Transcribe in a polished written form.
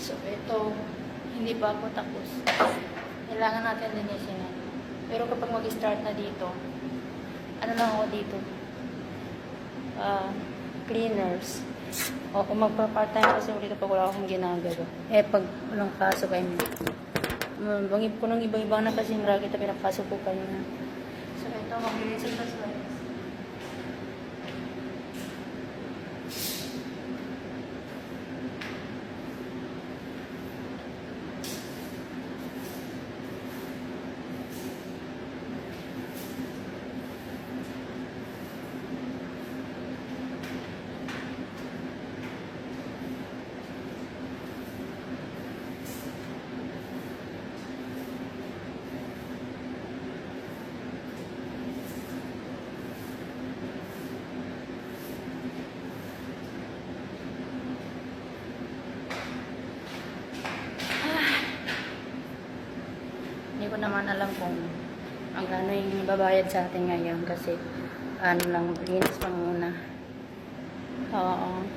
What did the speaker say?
So, ito, hindi pa ako tapos. Kailangan natin linisin. Pero kapag mag-start na dito, ano lang ako dito? Cleaners. O kung magpa-part-time kasi ulit pag wala akong ginagawa. Eh, pag walang pasok, ay bangib ko ng iba-ibang na kasing racket na pinapasok ko kanina. So, ito, mag-linisin pa sa Hindi ko naman alam kung ang ano yung babayad sa atin ngayon kasi ano lang, linis pa muna. Oo.